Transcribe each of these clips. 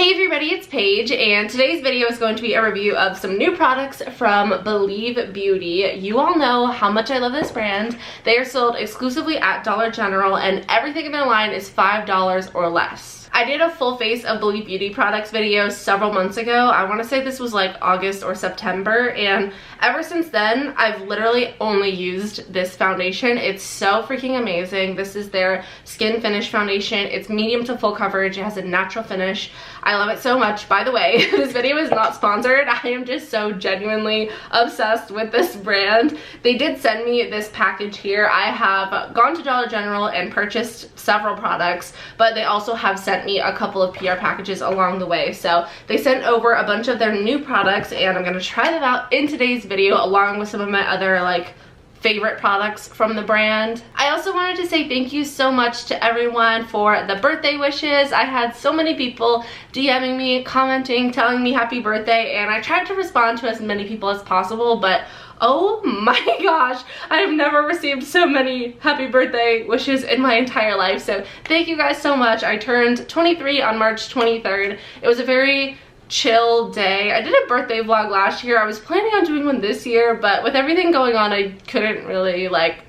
Hey everybody, it's Paige, and today's video is going to be a review of some new products from Believe Beauty. You all know how much I love this brand. They are sold exclusively at Dollar General, and everything in their line is $5 or less. I did a full face of Believe Beauty products video several months ago. I want to say this was like August or September, and ever since then, I've literally only used this foundation. It's so freaking amazing. This is their Skin Finish Foundation. It's medium to full coverage. It has a natural finish. I love it so much. By the way, this video is not sponsored. I am just so genuinely obsessed with this brand. They did send me this package here. I have gone to Dollar General and purchased several products, but they also have sent me a couple of PR packages along the way. So they sent over a bunch of their new products, and I'm gonna try them out in today's video along with some of my other like favorite products from the brand. I also wanted to say thank you so much to everyone for the birthday wishes. I had so many people DMing me, commenting, telling me happy birthday, and I tried to respond to as many people as possible, but oh my gosh, I have never received so many happy birthday wishes in my entire life. So thank you guys so much. I turned 23 on March 23rd. It was a very chill day. I did a birthday vlog last year. I was planning on doing one this year, but with everything going on, I couldn't really like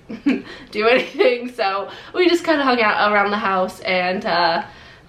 do anything. So we just kind of hung out around the house and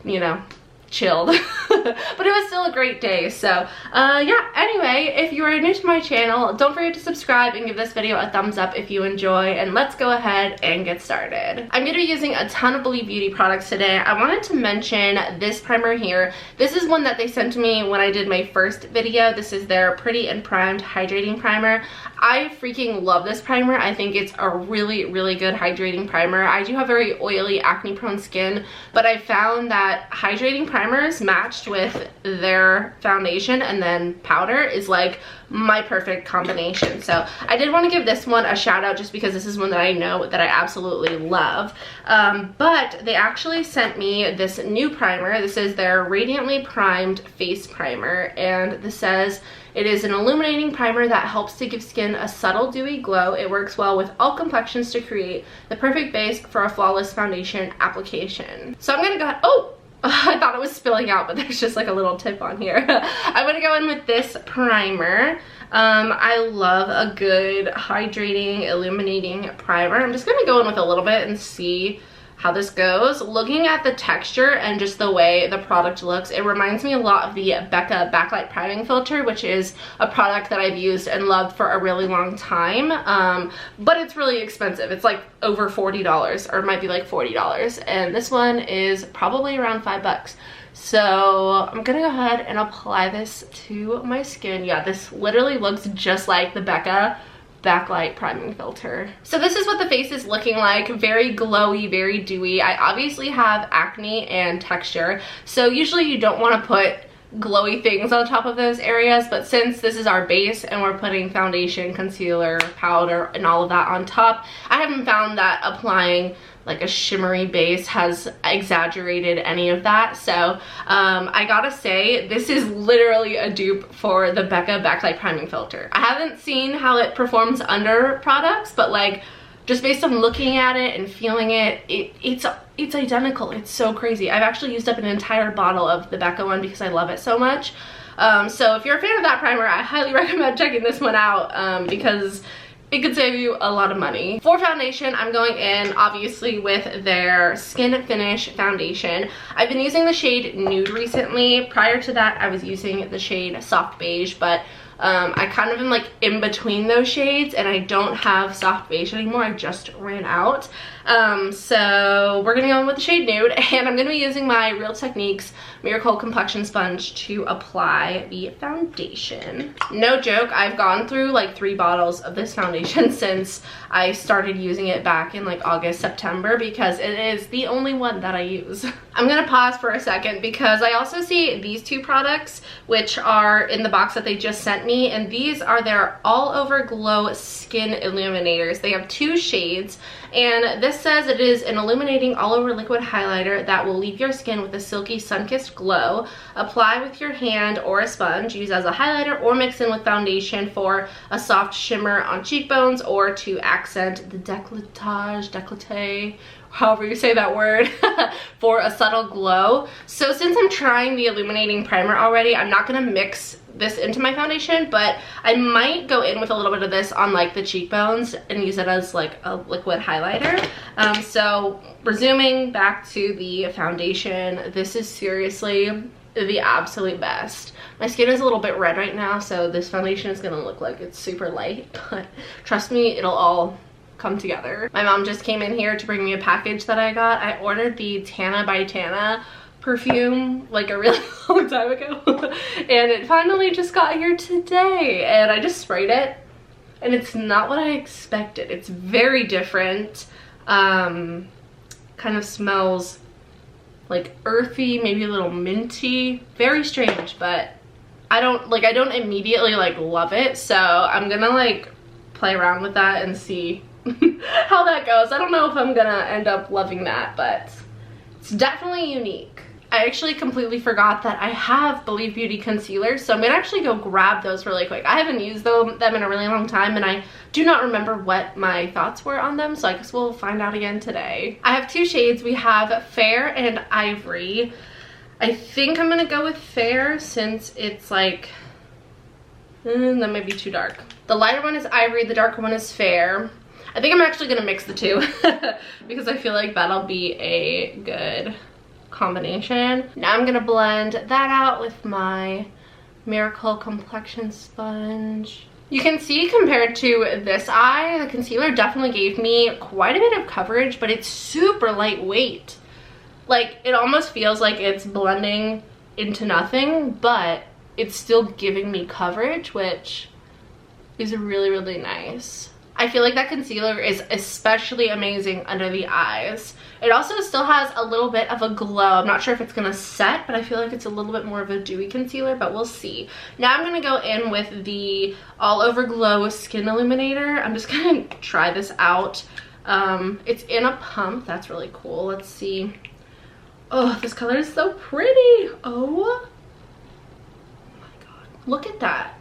you know, chilled. But it was still a great day. So yeah, anyway, if you are new to my channel, don't forget to subscribe and give this video a thumbs up if you enjoy, and let's go ahead and get started. I'm gonna be using a ton of Believe Beauty products today. I wanted to mention this primer here. This is one that they sent to me when I did my first video. This is their Pretty and Primed Hydrating Primer. I freaking love this primer. I think it's a really, really good hydrating primer. I do have very oily, acne-prone skin, but I found that hydrating primers matched with their foundation and then powder is like my perfect combination. So I did want to give this one a shout out just because this is one that I know that I absolutely love. But they actually sent me this new primer. This is their Radiantly Primed Face Primer, and this says it is an illuminating primer that helps to give skin a subtle dewy glow. It works well with all complexions to create the perfect base for a flawless foundation application. So I'm gonna go ahead, oh! I thought it was spilling out, but there's just like a little tip on here. I'm gonna go in with this primer. I love a good hydrating, illuminating primer. I'm just gonna go in with a little bit and see how this goes. Looking at the texture and just the way the product looks, it reminds me a lot of the Becca Backlight Priming Filter, which is a product that I've used and loved for a really long time. But it's really expensive. It's like over $40, or it might be like $40. And this one is probably around $5. So I'm gonna go ahead and apply this to my skin. Yeah, this literally looks just like the Becca Backlight Priming Filter. So this is what the face is looking like. Very glowy, very dewy. I obviously have acne and texture, so usually you don't want to put glowy things on top of those areas, but since this is our base and we're putting foundation, concealer, powder, and all of that on top, I haven't found that applying like a shimmery base has exaggerated any of that. So I gotta say, this is literally a dupe for the Becca Backlight Priming Filter. I haven't seen how it performs under products, but like just based on looking at it and feeling it, it's identical. It's so crazy. I've actually used up an entire bottle of the Becca one because I love it so much. So if you're a fan of that primer, I highly recommend checking this one out because it could save you a lot of money. For foundation, I'm going in obviously with their Skin Finish Foundation. I've been using the shade Nude recently. Prior to that, I was using the shade Soft Beige, but I kind of am like in between those shades, and I don't have Soft Beige anymore. I just ran out. So we're gonna go in with the shade Nude, and I'm gonna be using my Real Techniques Miracle Complexion Sponge to apply the foundation. No joke, I've gone through like 3 bottles of this foundation since I started using it back in like August, September, because it is the only one that I use. I'm gonna pause for a second because I also see these 2 products, which are in the box that they just sent me, and these are their All Over Glow Skin Illuminators. They have 2 shades, and this says it is an illuminating all over liquid highlighter that will leave your skin with a silky sun-kissed glow. Apply with your hand or a sponge. Use as a highlighter or mix in with foundation for a soft shimmer on cheekbones or to accent the décolleté however you say that word, for a subtle glow. So since I'm trying the illuminating primer already, I'm not gonna mix this into my foundation, but I might go in with a little bit of this on like the cheekbones and use it as like a liquid highlighter. So resuming back to the foundation, this is seriously the absolute best. My skin is a little bit red right now, so this foundation is gonna look like it's super light, but trust me, it'll all come together. My mom just came in here to bring me a package that I got. I ordered the Tana by Tana perfume like a really long time ago and it finally just got here today, and I just sprayed it and it's not what I expected. It's very different. Kind of smells like earthy, maybe a little minty, very strange, but I don't immediately like love it, so I'm gonna like play around with that and see how that goes. I don't know if I'm gonna end up loving that, but it's definitely unique. I actually completely forgot that I have Believe Beauty concealer, so I'm gonna actually go grab those really quick. I haven't used them in a really long time, and I do not remember what my thoughts were on them, so I guess we'll find out again today. I have two shades. We have Fair and Ivory. I think I'm gonna go with Fair since it's like, that might be too dark. The lighter one is Ivory, the darker one is Fair. I think I'm actually gonna mix the two because I feel like that'll be a good combination. Now I'm gonna blend that out with my Miracle complexion sponge. You can see compared to this eye, the concealer definitely gave me quite a bit of coverage, but it's super lightweight. Like, it almost feels like it's blending into nothing, but it's still giving me coverage, which is really, really nice. I feel like that concealer is especially amazing under the eyes. It also still has a little bit of a glow. I'm not sure if it's gonna set, but I feel like it's a little bit more of a dewy concealer, but we'll see. Now I'm gonna go in with the All Over Glow Skin Illuminator. I'm just gonna try this out. It's in a pump. That's really cool. Let's see. Oh, this color is so pretty. Oh my god. Look at that.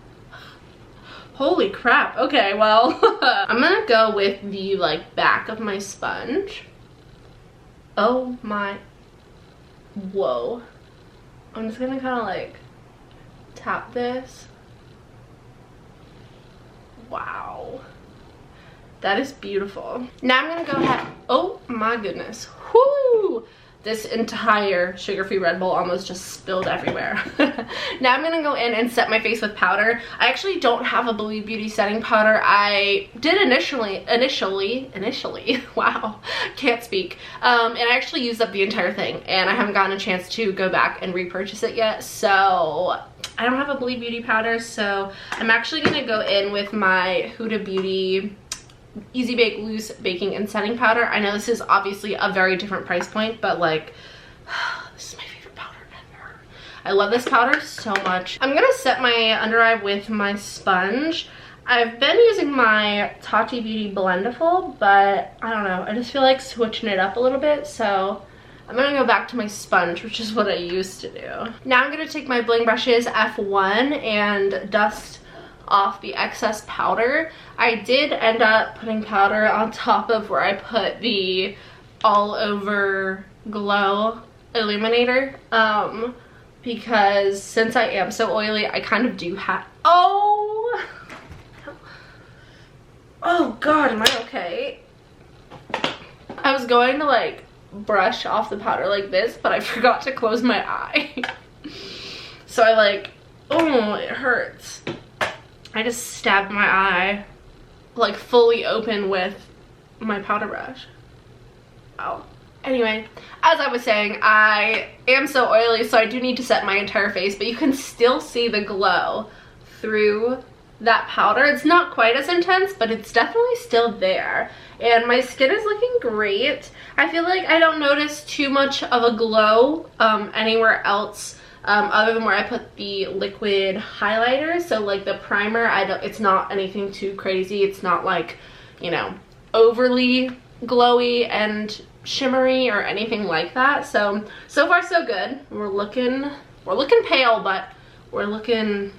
Holy crap. Okay, well, I'm gonna go with the like back of my sponge. Oh my, whoa. I'm just gonna kind of like tap this. Wow. That is beautiful. Now I'm gonna go ahead, oh my goodness. Whoo! This entire sugar-free Red Bull almost just spilled everywhere. Now I'm gonna go in and set my face with powder. I actually don't have a Believe Beauty setting powder. I did initially, wow, can't speak. And I actually used up the entire thing, and I haven't gotten a chance to go back and repurchase it yet, so I don't have a Believe Beauty powder, so I'm actually gonna go in with my Huda Beauty Easy Bake Loose Baking and Setting Powder. I know this is obviously a very different price point, but like, this is my favorite powder ever. I love this powder so much. I'm gonna set my under eye with my sponge. I've been using my Tati Beauty Blendiful, but I don't know, I just feel like switching it up a little bit, so I'm gonna go back to my sponge, which is what I used to do. Now I'm gonna take my Bling Brushes F1 and dust off the excess powder. I did end up putting powder on top of where I put the All Over Glow Illuminator, because since I am so oily, I kind of do have, oh god, am I okay? I was going to like brush off the powder like this, but I forgot to close my eye. So I like, oh, it hurts. I just stabbed my eye like fully open with my powder brush. Wow. Anyway, as I was saying, I am so oily, so I do need to set my entire face, but you can still see the glow through that powder. It's not quite as intense, but it's definitely still there. And my skin is looking great. I feel like I don't notice too much of a glow anywhere else. Other than where I put the liquid highlighter. So like the primer, it's not anything too crazy. It's not like, you know, overly glowy and shimmery or anything like that. So far so good. We're looking pale, but we're looking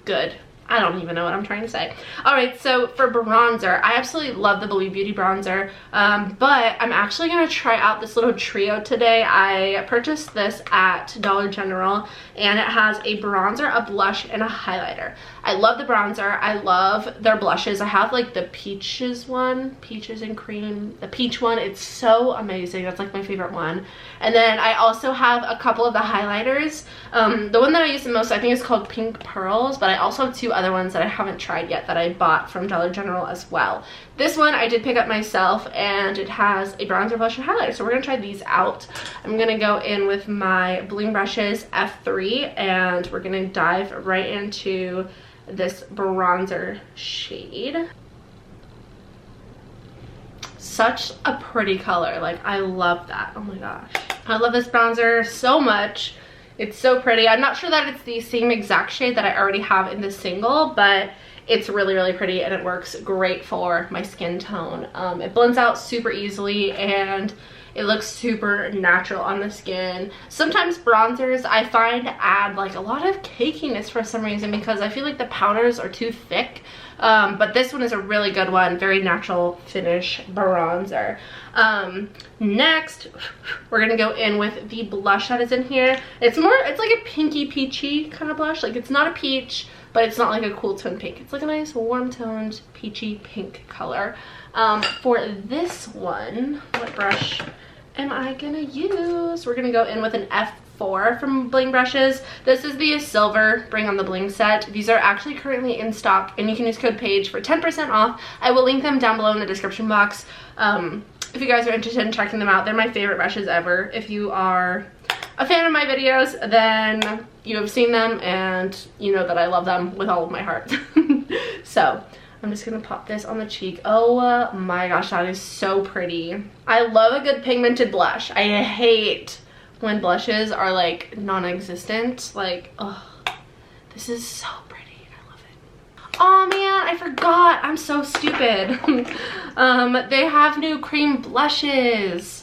good. I don't even know what I'm trying to say. Alright, so for bronzer, I absolutely love the Believe Beauty bronzer, but I'm actually going to try out this little trio today. I purchased this at Dollar General, and it has a bronzer, a blush, and a highlighter. I love the bronzer. I love their blushes. I have like the peaches one, peaches and cream, the peach one. It's so amazing. That's like my favorite one. And then I also have a couple of the highlighters. The one that I use the most, I think, is called Pink Pearls, but I also have two other ones that I haven't tried yet that I bought from Dollar General as well. This one I did pick up myself, and it has a bronzer, blush, and highlighter. So we're gonna try these out. I'm gonna go in with my bling brushes F3, and we're gonna dive right into this bronzer shade. Such a pretty color. Like, I love that. Oh my gosh, I love this bronzer so much. It's so pretty. I'm not sure that it's the same exact shade that I already have in the single, but it's really, really pretty, and it works great for my skin tone. It blends out super easily, and it looks super natural on the skin. Sometimes bronzers I find add like a lot of cakiness for some reason because I feel like the powders are too thick. But this one is a really good one, very natural finish bronzer. Next, we're gonna go in with the blush that is in here. It's like a pinky peachy kind of blush. Like, it's not a peach, but it's not like a cool tone pink. It's like a nice warm toned peachy pink color. For this one, what brush am I gonna use? We're gonna go in with an F4 from Bling Brushes. This is the silver Bring on the Bling set. These are actually currently in stock, and you can use code PAIGE for 10% off. I will link them down below in the description box. If you guys are interested in checking them out, they're my favorite brushes ever. If you are a fan of my videos, then you have seen them, and you know that I love them with all of my heart. So I'm just gonna pop this on the cheek. Oh my gosh, that is so pretty. I love a good pigmented blush. I hate when blushes are like non-existent. Like, oh, this is so pretty. I love it. Oh man, I forgot. I'm so stupid. They have new cream blushes.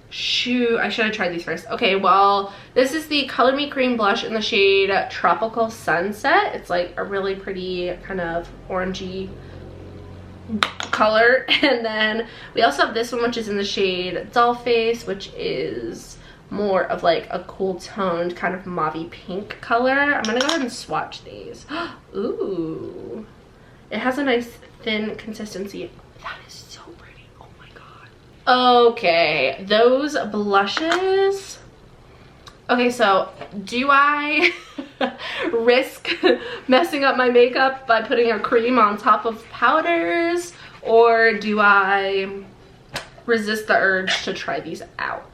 Shoot, I should have tried these first. Okay, well, this is the Color Me Cream blush in the shade Tropical Sunset. It's like a really pretty kind of orangey color. And then we also have this one, which is in the shade Dollface, which is more of like a cool toned kind of mauve pink color. I'm gonna go ahead and swatch these. Ooh, it has a nice thin consistency. That is so pretty. Oh my god. Okay, those blushes. Okay, so do I risk messing up my makeup by putting a cream on top of powders, or do I resist the urge to try these out?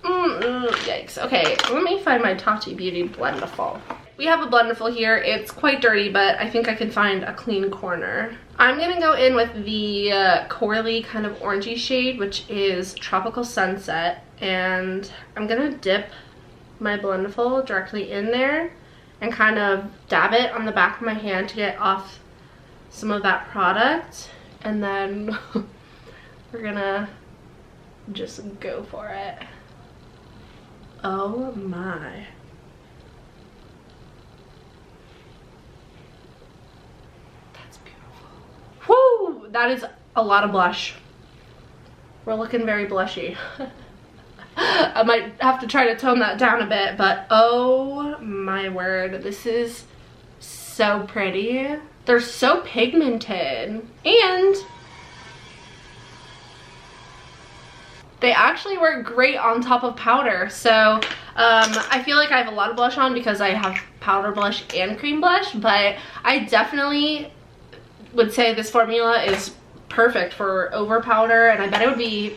Yikes. Okay, let me find my Tati Beauty Blendiful. We have a Blendiful here. It's quite dirty, but I think I can find a clean corner. I'm gonna go in with the corally kind of orangey shade, which is Tropical Sunset, and I'm gonna dip my Blendiful directly in there and kind of dab it on the back of my hand to get off some of that product, and then we're gonna just go for it. Oh my. That's beautiful. Whoo! That is a lot of blush. We're looking very blushy. I might have to try to tone that down a bit, but oh my word, this is so pretty. They're so pigmented, and they actually work great on top of powder. So I feel like I have a lot of blush on because I have powder blush and cream blush, but I definitely would say this formula is perfect for over powder, and I bet it would be,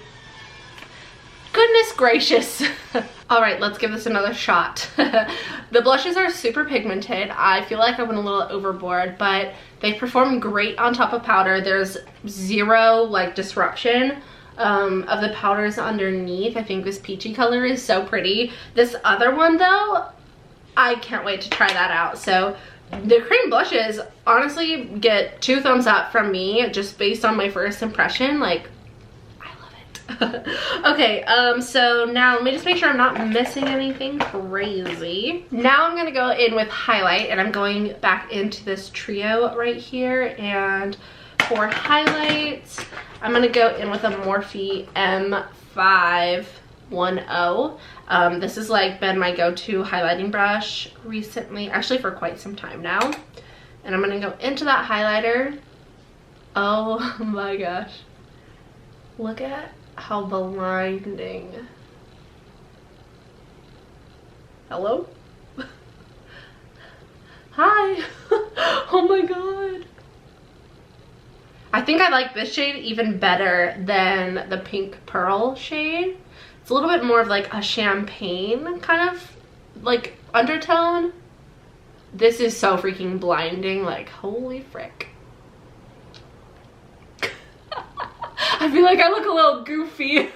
goodness gracious. All right, let's give this another shot. The blushes are super pigmented. I feel like I went a little overboard, but they perform great on top of powder. There's zero like disruption of the powders underneath. I think this peachy color is so pretty. This other one though, I can't wait to try that out. So the cream blushes honestly get 2 thumbs up from me just based on my first impression. Like, I love Okay, so now let me just make sure I'm not missing anything crazy. Now I'm gonna go in with highlight, and I'm going back into this trio right here, and for highlights, I'm gonna go in with a Morphe M510. This has like been my go-to highlighting brush recently, actually for quite some time now. And I'm gonna go into that highlighter. Oh my gosh. Look at how blinding. Hello? Hi. Oh my god. I think I like this shade even better than the Pink Pearl shade. It's a little bit more of like a champagne kind of like undertone. This is so freaking blinding, like holy frick. I feel like I look a little goofy.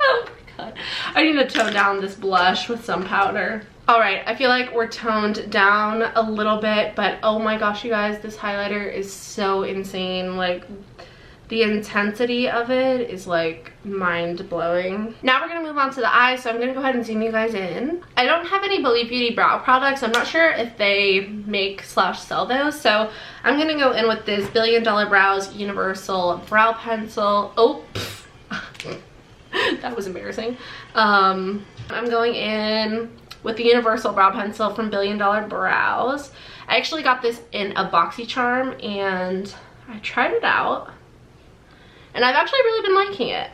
Oh my god. I need to tone down this blush with some powder. Alright, I feel like we're toned down a little bit, but oh my gosh, you guys, this highlighter is so insane. Like, the intensity of it is like mind-blowing. Now we're gonna move on to the eyes, so I'm gonna go ahead and zoom you guys in. I don't have any Believe Beauty brow products. I'm not sure if they make / sell those, so I'm gonna go in with this Billion Dollar Brows Universal Brow Pencil. Oh, that was embarrassing. I'm going in with the Universal Brow Pencil from Billion Dollar Brows. I actually got this in a BoxyCharm, and I tried it out. And I've actually really been liking it.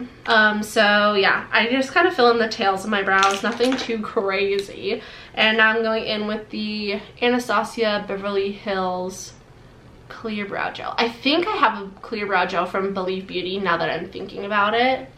So yeah, I just kind of fill in the tails of my brows, nothing too crazy. And now I'm going in with the Anastasia Beverly Hills Clear Brow Gel. I think I have a clear brow gel from Believe Beauty now that I'm thinking about it.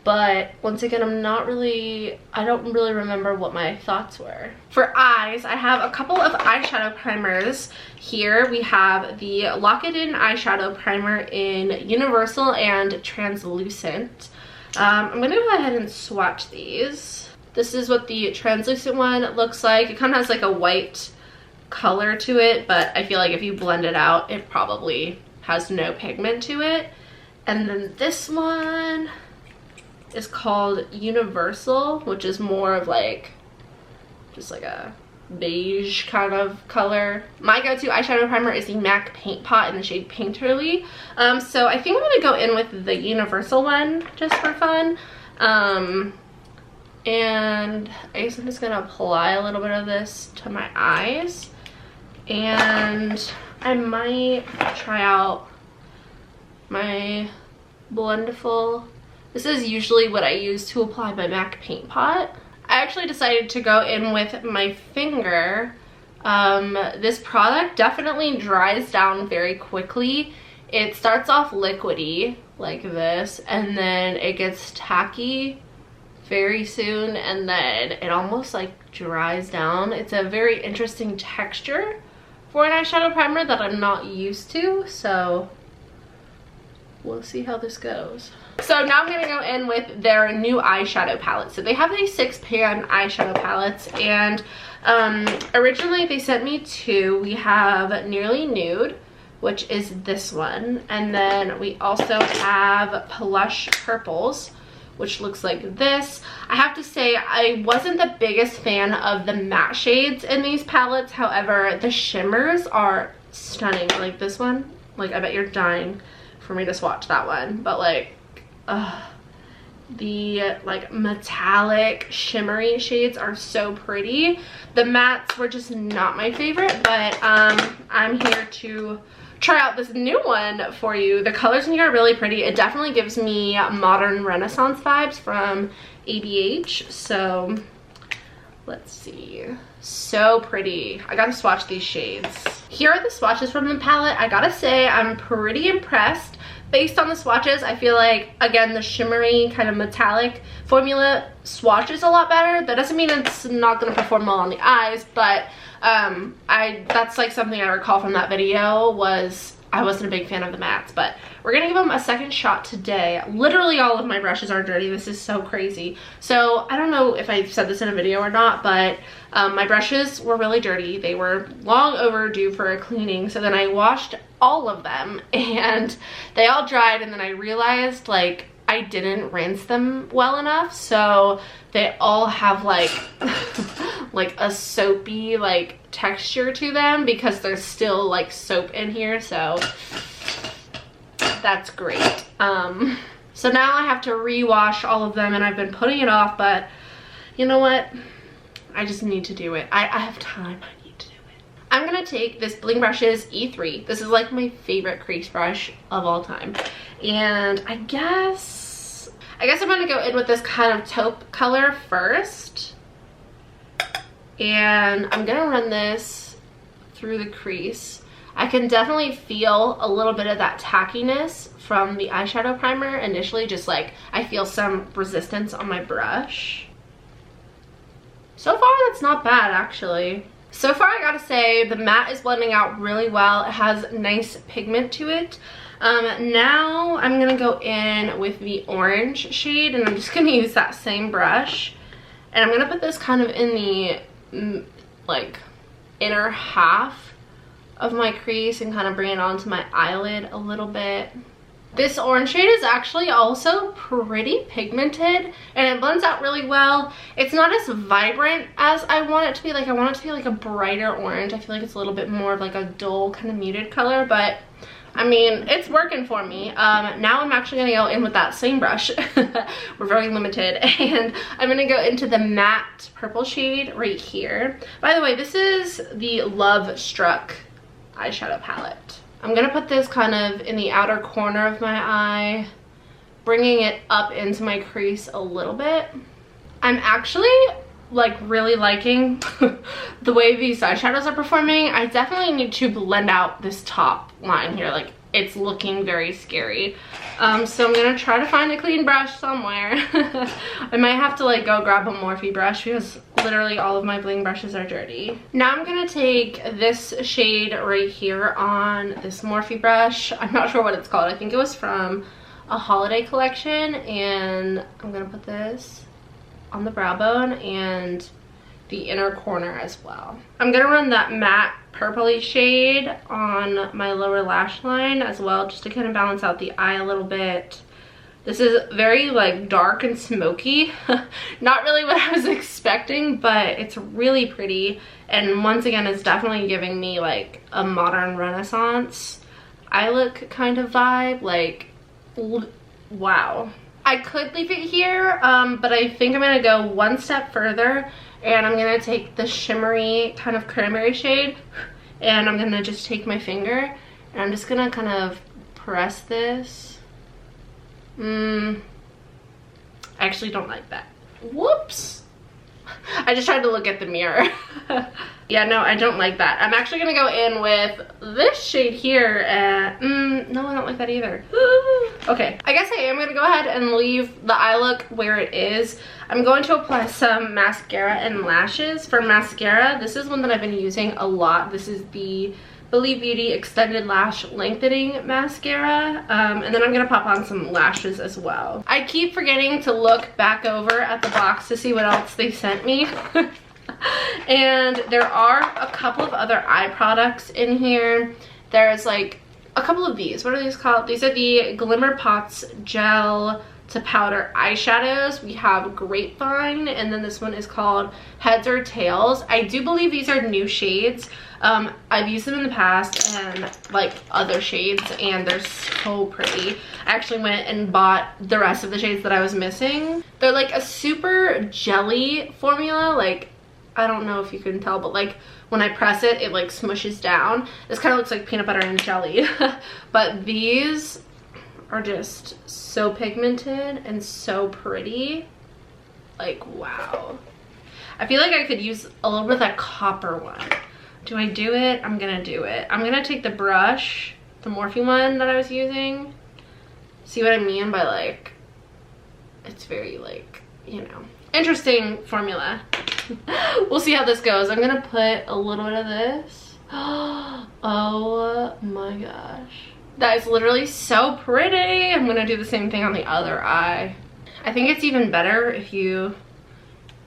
But once again, I don't really remember what my thoughts were. For eyes, I have a couple of eyeshadow primers here. We have the Lock It In eyeshadow primer in Universal and Translucent. I'm gonna go ahead and swatch these. This is what the translucent one looks like. It kind of has like a white color to it, but I feel like if you blend it out, it probably has no pigment to it. And then this one is called Universal, which is more of like just like a beige kind of color. My go-to eyeshadow primer is the MAC Paint Pot in the shade Painterly. So I think I'm gonna go in with the Universal one just for fun. And I guess I'm just gonna apply a little bit of this to my eyes, and I might try out my Blendiful. This is usually what I use to apply my MAC Paint Pot. I actually decided to go in with my finger. This product definitely dries down very quickly. It starts off liquidy like this, and then it gets tacky very soon, and then it almost like dries down. It's a very interesting texture for an eyeshadow primer that I'm not used to, so we'll see how this goes. So now I'm gonna go in with their new eyeshadow palette. So they have these 6-pan eyeshadow palettes, and originally they sent me 2. We have Nearly Nude, which is this one, and then we also have Plush Purples, which looks like this. I have to say, I wasn't the biggest fan of the matte shades in these palettes. However, the shimmers are stunning. Like this one, like I bet you're dying for me to swatch that one, but like the like metallic shimmery shades are so pretty. The mattes were just not my favorite, but I'm here to try out this new one for you. The colors in here are really pretty. It definitely gives me modern Renaissance vibes from ABH, so let's see. So pretty. I gotta swatch these shades. Here are the swatches from the palette. I gotta say, I'm pretty impressed. Based on the swatches, I feel like, again, the shimmery kind of metallic formula swatches a lot better. That doesn't mean it's not going to perform well on the eyes, but that's like something I recall from that video was I wasn't a big fan of the mattes, but we're going to give them a second shot today. Literally all of my brushes are dirty. This is so crazy. So I don't know if I said this in a video or not, but my brushes were really dirty. They were long overdue for a cleaning. So then I washed all of them and they all dried, and then I realized like I didn't rinse them well enough, so they all have like like a soapy like texture to them because there's still like soap in here, so that's great. So now I have to rewash all of them, and I've been putting it off, but you know what? I just need to do it. I have time. I need to do it. I'm gonna take this Bling Brushes E3. This is like my favorite crease brush of all time. And I guess I'm gonna go in with this kind of taupe color first. And I'm gonna run this through the crease. I can definitely feel a little bit of that tackiness from the eyeshadow primer initially, just like I feel some resistance on my brush. So far that's not bad actually. So far I gotta say the matte is blending out really well. It has nice pigment to it. Now I'm gonna go in with the orange shade, and I'm just gonna use that same brush, and I'm gonna put this kind of in the like inner half of my crease and kind of bring it onto my eyelid a little bit. This orange shade is actually also pretty pigmented, and it blends out really well. It's not as vibrant as I want it to be. Like, I want it to be like a brighter orange. I feel like it's a little bit more of like a dull kind of muted color, but I mean, it's working for me. Now I'm actually gonna go in with that same brush. We're very limited. And I'm gonna go into the matte purple shade right here. By the way, this is the Love Struck eyeshadow palette. I'm gonna put this kind of in the outer corner of my eye, bringing it up into my crease a little bit. I'm actually like really liking the way these eyeshadows are performing. I definitely need to blend out this top line here. Like, it's looking very scary. So I'm gonna try to find a clean brush somewhere. I might have to like go grab a Morphe brush because literally all of my bling brushes are dirty. Now I'm gonna take this shade right here on this Morphe brush. I'm not sure what it's called. I think it was from a holiday collection, and I'm gonna put this on the brow bone and the inner corner as well. I'm gonna run that matte purpley shade on my lower lash line as well, just to kind of balance out the eye a little bit. This is very like dark and smoky. Not really what I was expecting, but it's really pretty, and once again it's definitely giving me like a modern Renaissance eye look kind of vibe. Like, wow. I could leave it here, but I think I'm gonna go one step further, and I'm gonna take the shimmery kind of cranberry shade, and I'm gonna just take my finger and I'm just gonna kind of press this. I actually don't like that. Whoops. I just tried to look at the mirror. Yeah, no, I don't like that. I'm actually gonna go in with this shade here. No, I don't like that either. Okay, I guess I am gonna go ahead and leave the eye look where it is. I'm going to apply some mascara and lashes. For mascara, this is one that I've been using a lot. This is the Believe Beauty Extended Lash Lengthening Mascara. And then I'm gonna pop on some lashes as well. I keep forgetting to look back over at the box to see what else they sent me. And there are a couple of other eye products in here. There's like a couple of these. What are these called? These are the Glimmer Pots Gel to Powder eyeshadows. We have Grapevine, and then this one is called Heads or Tails. I do believe these are new shades. I've used them in the past and like other shades, and they're so pretty. I actually went and bought the rest of the shades that I was missing. They're like a super jelly formula. Like, I don't know if you can tell, but like when I press it, it like smushes down. This kind of looks like peanut butter and jelly. But these are just so pigmented and so pretty. Like, wow. I feel like I could use a little bit of that copper one. Do I do it? I'm gonna do it. I'm gonna take the brush, the Morphe one that I was using. See what I mean by like, it's very like, you know, interesting formula. We'll see how this goes. I'm gonna put a little bit of this. Oh my gosh. That is literally so pretty. I'm gonna do the same thing on the other eye. I think it's even better if you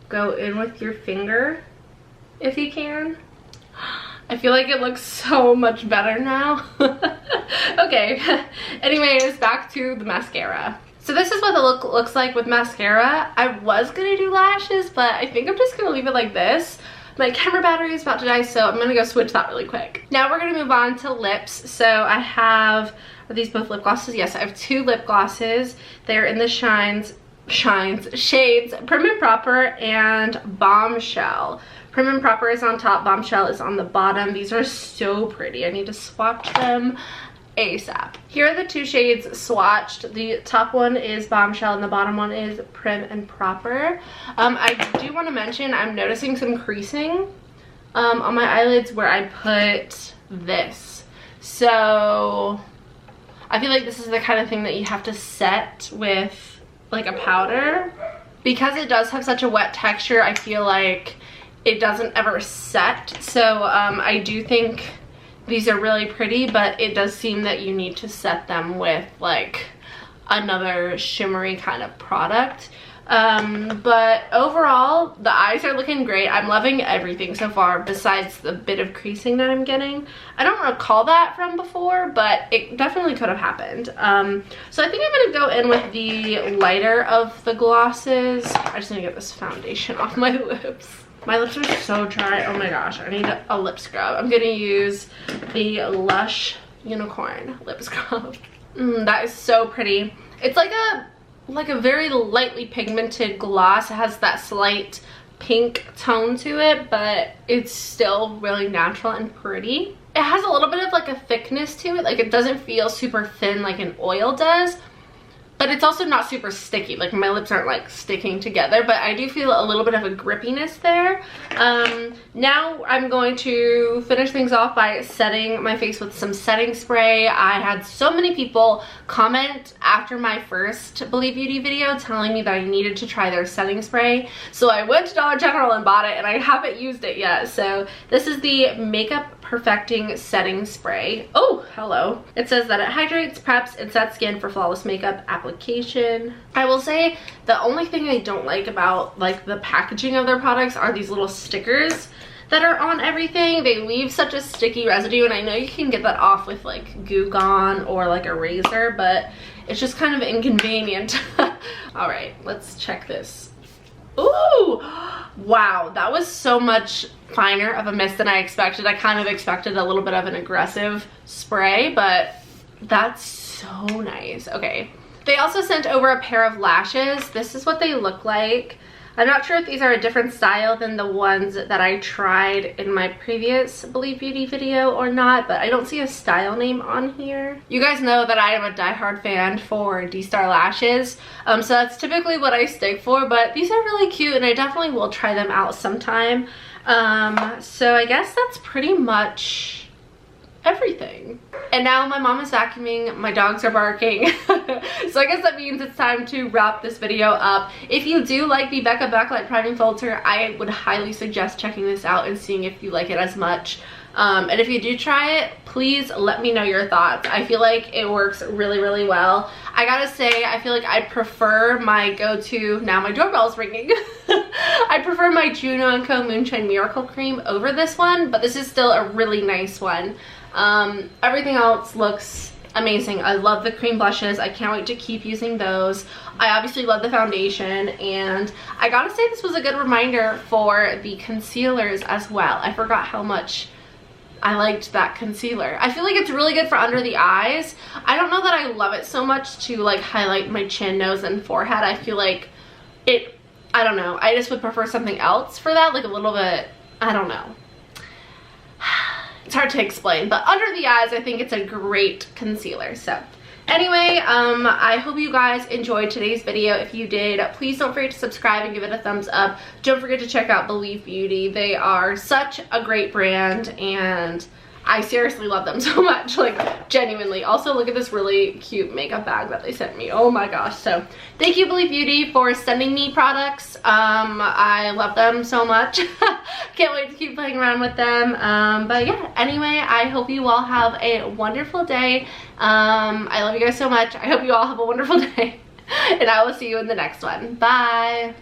go in with your finger, if you can. I feel like it looks so much better now. Okay, anyways, back to the mascara. So this is what the look looks like with mascara. I was gonna do lashes, but I think I'm just gonna leave it like this. My camera battery is about to die, so I'm gonna go switch that really quick. Now we're gonna move on to lips. So I have, are these both lip glosses? Yes, I have 2 lip glosses. They're in the shades Prim and Proper and Bombshell. Prim and Proper is on top, Bombshell is on the bottom. These are so pretty. I need to swatch them ASAP. Here are the 2 shades swatched. The top one is Bombshell and the bottom one is Prim and Proper. I do want to mention I'm noticing some creasing on my eyelids where I put this. So I feel like this is the kind of thing that you have to set with like a powder. Because it does have such a wet texture, I feel like it doesn't ever set. So I do think these are really pretty, but it does seem that you need to set them with like another shimmery kind of product. But overall, the eyes are looking great. I'm loving everything so far besides the bit of creasing that I'm getting. I don't recall that from before, but it definitely could have happened. So I think I'm gonna go in with the lighter of the glosses. I just need to get this foundation off my lips. My lips are so dry. Oh my gosh, I need a lip scrub. I'm gonna use the Lush Unicorn lip scrub. That is so pretty. It's like a very lightly pigmented gloss. It has that slight pink tone to it, but it's still really natural and pretty. It has a little bit of like a thickness to it. Like it doesn't feel super thin like an oil does, but it's also not super sticky. Like my lips aren't like sticking together, but I do feel a little bit of a grippiness there. Now I'm going to finish things off by setting my face with some setting spray. I had so many people comment after my first Believe Beauty video telling me that I needed to try their setting spray. So I went to Dollar General and bought it, and I haven't used it yet. So this is the Makeup Perfecting Setting Spray. Oh, hello. It says that it hydrates, preps, and sets skin for flawless makeup application. I will say the only thing I don't like about like the packaging of their products are these little stickers that are on everything. They leave such a sticky residue, and I know you can get that off with like Goo Gone or like a razor, but it's just kind of inconvenient. All right, let's check this. Ooh, wow, that was so much finer of a mist than I expected. I kind of expected a little bit of an aggressive spray, but that's so nice. Okay, they also sent over a pair of lashes. This is what they look like. I'm not sure if these are a different style than the ones that I tried in my previous Believe Beauty video or not, but I don't see a style name on here. You guys know that I am a diehard fan for D-Star lashes, so that's typically what I stick for, but these are really cute and I definitely will try them out sometime. So I guess that's pretty much everything. And now my mom is vacuuming, my dogs are barking. So I guess that means it's time to wrap this video up. If you do like the Becca Backlight Priming Filter, I would highly suggest checking this out and seeing if you like it as much. And if you do try it, please let me know your thoughts. I feel like it works really, really well. I gotta say, I feel like I prefer my go-to, now my doorbell's ringing. I prefer my Juno & Co. Moonshine Miracle Cream over this one, but this is still a really nice one. Everything else looks amazing. I love the cream blushes. I can't wait to keep using those. I obviously love the foundation, and I gotta say this was a good reminder for the concealers as well. I forgot how much I liked that concealer. I feel like it's really good for under the eyes. I don't know that I love it so much to like highlight my chin, nose, and forehead. I feel like it, I don't know, I just would prefer something else for that, like a little bit, I don't know. It's hard to explain, but under the eyes, I think it's a great concealer. So anyway, I hope you guys enjoyed today's video. If you did, please don't forget to subscribe and give it a thumbs up. Don't forget to check out Believe Beauty. They are such a great brand, and I seriously love them so much, like genuinely. Also, look at this really cute makeup bag that they sent me. Oh my gosh. So thank you, Believe Beauty, for sending me products. I love them so much. Can't wait to keep playing around with them. But yeah, anyway, I hope you all have a wonderful day. I love you guys so much. I hope you all have a wonderful day, and I will see you in the next one. Bye.